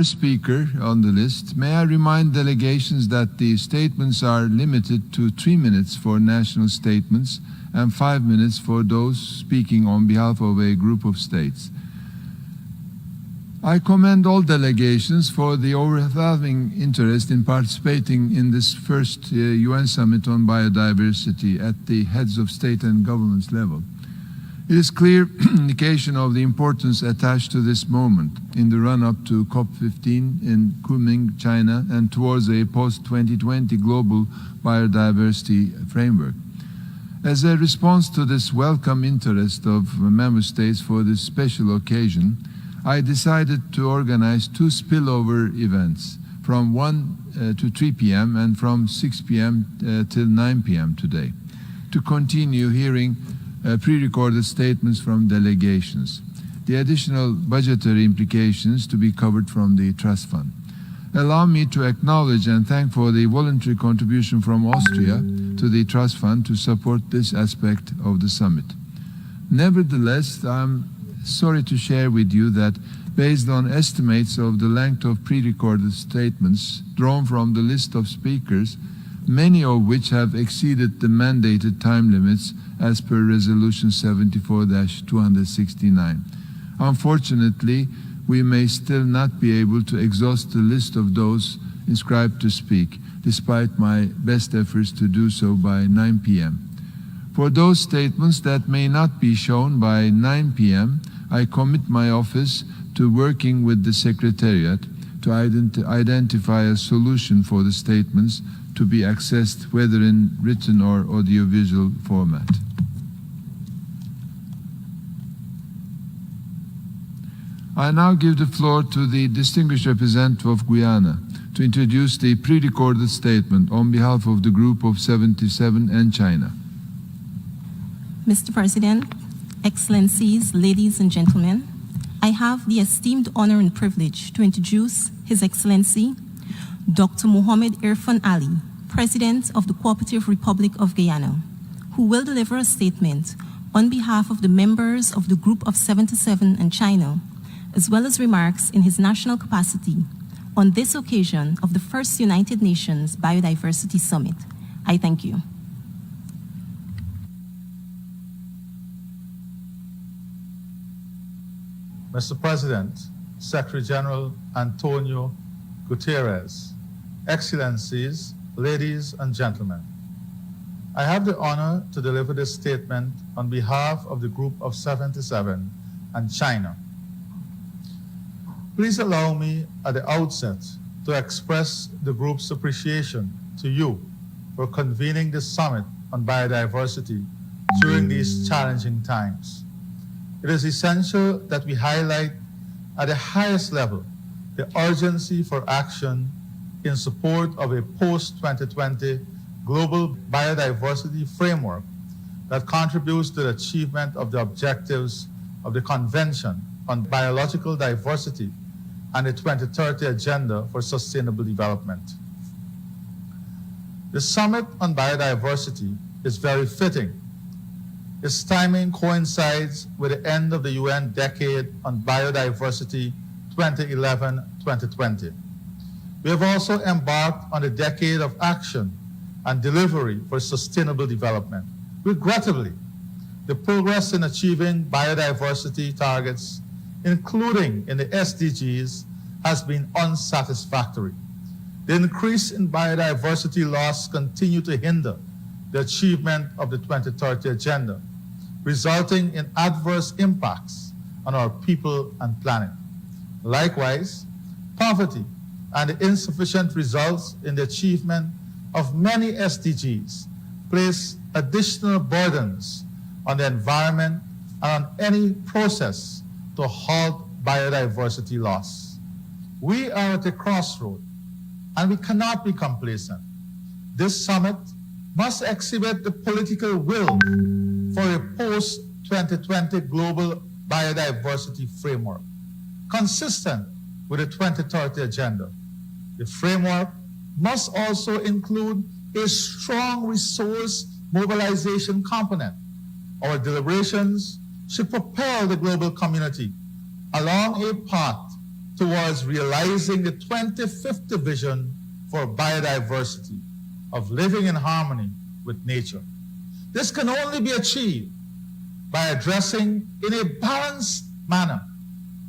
Speaker on the list, may I remind delegations that the statements are limited to 3 minutes for national statements and 5 minutes for those speaking on behalf of a group of states. I commend all delegations for the overwhelming interest in participating in this first UN Summit on Biodiversity at the heads of state and governments level. It is clear indication of the importance attached to this moment in the run-up to COP15 in Kunming, China, and towards a post-2020 global biodiversity framework. As a response to this welcome interest of member states for this special occasion, I decided to organize 2 spillover events from 1 to 3 p.m. and from 6 p.m. till 9 p.m. today to continue hearing pre-recorded statements from delegations, the additional budgetary implications to be covered from the trust fund. Allow me to acknowledge and thank for the voluntary contribution from Austria to the trust fund to support this aspect of the summit. Nevertheless, I'm sorry to share with you that based on estimates of the length of pre-recorded statements drawn from the list of speakers, many of which have exceeded the mandated time limits as per Resolution 74-269. Unfortunately, we may still not be able to exhaust the list of those inscribed to speak, despite my best efforts to do so by 9 p.m. For those statements that may not be shown by 9 p.m., I commit my office to working with the Secretariat to identify a solution for the statements to be accessed whether in written or audiovisual format. I now give the floor to the distinguished representative of Guyana to introduce the pre-recorded statement on behalf of the Group of 77 and China. Mr. President, Excellencies, ladies and gentlemen, I have the esteemed honor and privilege to introduce His Excellency Dr. Mohamed Irfaan Ali, President of the Cooperative Republic of Guyana, who will deliver a statement on behalf of the members of the Group of 77 and China, as well as remarks in his national capacity on this occasion of the first United Nations Biodiversity Summit. I thank you. Mr. President, Secretary General Antonio Guterres, Excellencies, ladies and gentlemen, I have the honor to deliver this statement on behalf of the Group of 77 and China. Please allow me at the outset to express the group's appreciation to you for convening this summit on biodiversity during these challenging times. It is essential that we highlight at the highest level the urgency for action in support of a post-2020 global biodiversity framework that contributes to the achievement of the objectives of the Convention on Biological Diversity and the 2030 Agenda for Sustainable Development. The Summit on Biodiversity is very fitting. Its timing coincides with the end of the UN Decade on Biodiversity 2011-2020. We have also embarked on a decade of action and delivery for sustainable development. Regrettably, the progress in achieving biodiversity targets, including in the SDGs, has been unsatisfactory. The increase in biodiversity loss continues to hinder the achievement of the 2030 Agenda, resulting in adverse impacts on our people and planet. Likewise, poverty and the insufficient results in the achievement of many SDGs place additional burdens on the environment and on any process to halt biodiversity loss. We are at a crossroad and we cannot be complacent. This summit must exhibit the political will for a post-2020 global biodiversity framework, consistent with the 2030 Agenda. The framework must also include a strong resource mobilization component. Our deliberations should propel the global community along a path towards realizing the 2050 vision for biodiversity of living in harmony with nature. This can only be achieved by addressing in a balanced manner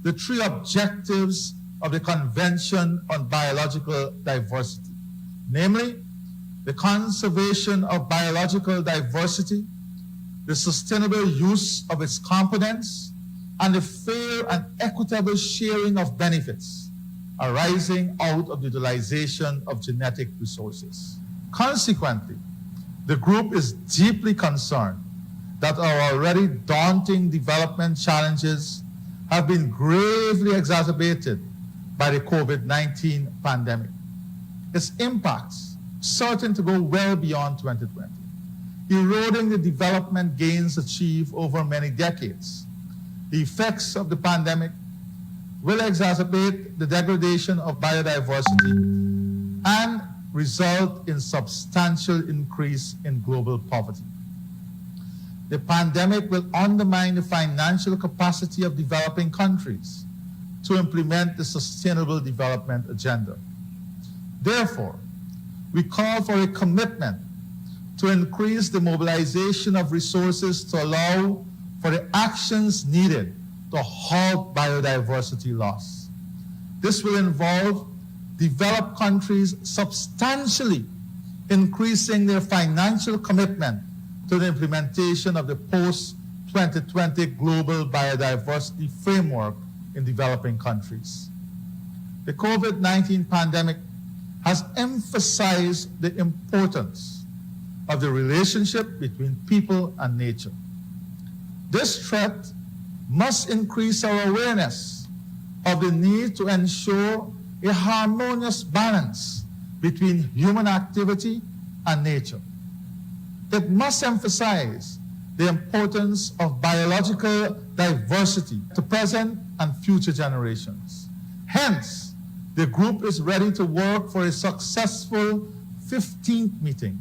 the three objectives of the Convention on Biological Diversity, namely the conservation of biological diversity, the sustainable use of its components, and the fair and equitable sharing of benefits arising out of the utilization of genetic resources. Consequently, the group is deeply concerned that our already daunting development challenges have been gravely exacerbated by the COVID-19 pandemic. Its impacts certain to go well beyond 2020, eroding the development gains achieved over many decades. The effects of the pandemic will exacerbate the degradation of biodiversity and result in substantial increase in global poverty. The pandemic will undermine the financial capacity of developing countries to implement the Sustainable Development Agenda. Therefore, we call for a commitment to increase the mobilization of resources to allow for the actions needed to halt biodiversity loss. This will involve developed countries substantially increasing their financial commitment to the implementation of the post-2020 Global Biodiversity Framework in developing countries. The COVID-19 pandemic has emphasized the importance of the relationship between people and nature. This threat must increase our awareness of the need to ensure a harmonious balance between human activity and nature. It must emphasize the importance of biological diversity to present and future generations. Hence, the group is ready to work for a successful 15th meeting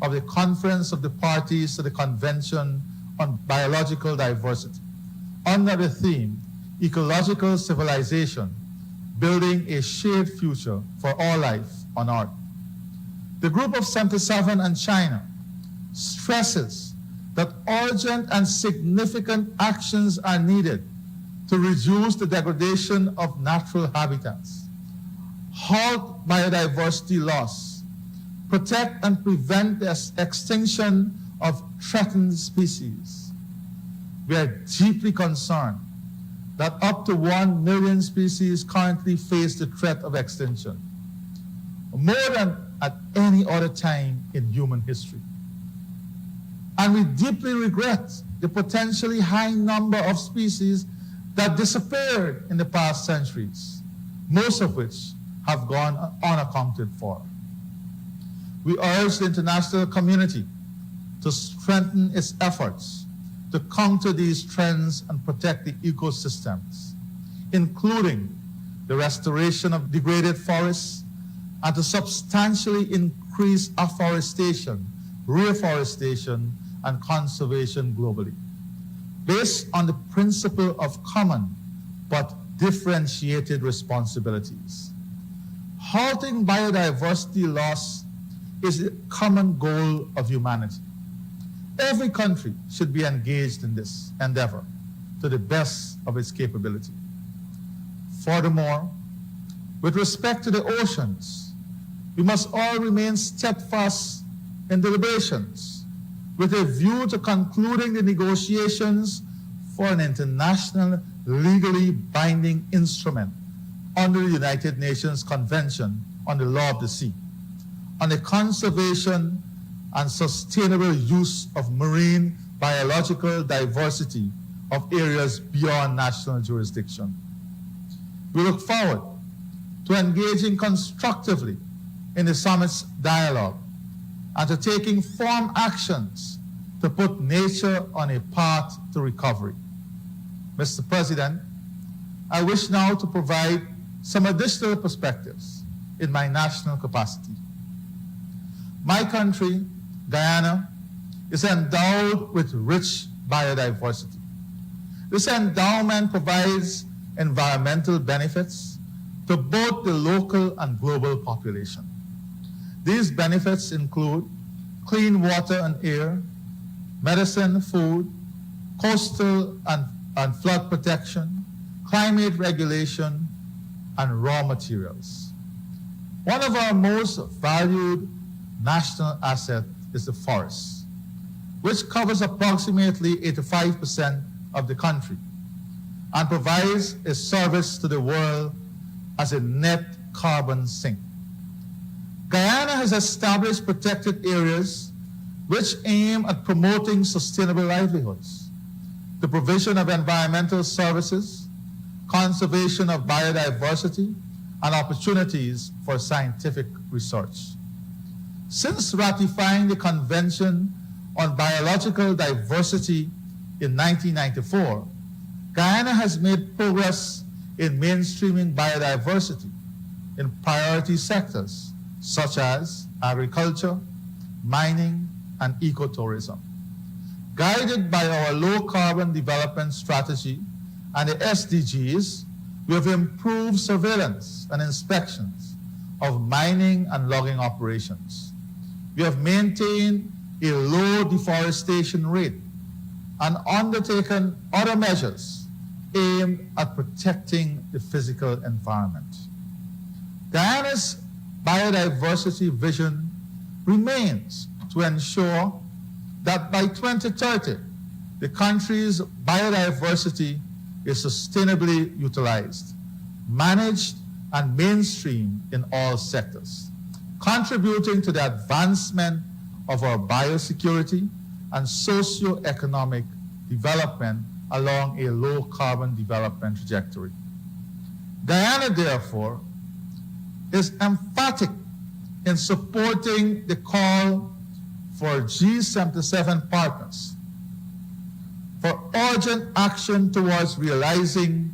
of the Conference of the Parties to the Convention on Biological Diversity under the theme, Ecological Civilization, Building a Shared Future for All Life on Earth. The Group of 77 and China stresses that urgent and significant actions are needed to reduce the degradation of natural habitats, halt biodiversity loss, protect and prevent the extinction of threatened species. We are deeply concerned that up to 1 million species currently face the threat of extinction, more than at any other time in human history. And we deeply regret the potentially high number of species that disappeared in the past centuries, most of which have gone unaccounted for. We urge the international community to strengthen its efforts to counter these trends and protect the ecosystems, including the restoration of degraded forests, and to substantially increase afforestation, reforestation, and conservation globally, based on the principle of common but differentiated responsibilities. Halting biodiversity loss is the common goal of humanity. Every country should be engaged in this endeavor to the best of its capability. Furthermore, with respect to the oceans, we must all remain steadfast in deliberations with a view to concluding the negotiations for an international legally binding instrument under the United Nations Convention on the Law of the Sea, on the conservation and sustainable use of marine biological diversity of areas beyond national jurisdiction. We look forward to engaging constructively in the summit's dialogue and to taking firm actions to put nature on a path to recovery. Mr. President, I wish now to provide some additional perspectives in my national capacity. My country, Guyana, is endowed with rich biodiversity. This endowment provides environmental benefits to both the local and global population. These benefits include clean water and air, medicine, food, coastal and flood protection, climate regulation, and raw materials. One of our most valued national assets is the forest, which covers approximately 85% of the country and provides a service to the world as a net carbon sink. Guyana has established protected areas which aim at promoting sustainable livelihoods, the provision of environmental services, conservation of biodiversity, and opportunities for scientific research. Since ratifying the Convention on Biological Diversity in 1994, Guyana has made progress in mainstreaming biodiversity in priority sectors such as agriculture, mining, and ecotourism. Guided by our low-carbon development strategy and the SDGs, we have improved surveillance and inspections of mining and logging operations. We have maintained a low deforestation rate and undertaken other measures aimed at protecting the physical environment. Guyana's biodiversity vision remains to ensure that by 2030, the country's biodiversity is sustainably utilized, managed, and mainstreamed in all sectors, contributing to the advancement of our biosecurity and socio-economic development along a low-carbon development trajectory. Guyana, therefore, is emphatic in supporting the call for G77 partners for urgent action towards realizing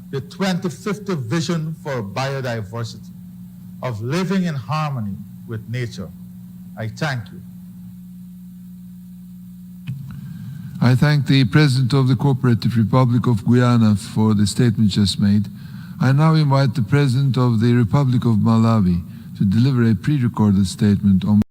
the 2050 vision for biodiversity of living in harmony with nature. I thank you. I thank the President of the Cooperative Republic of Guyana for the statement just made. I now invite the President of the Republic of Malawi to deliver a pre-recorded statement on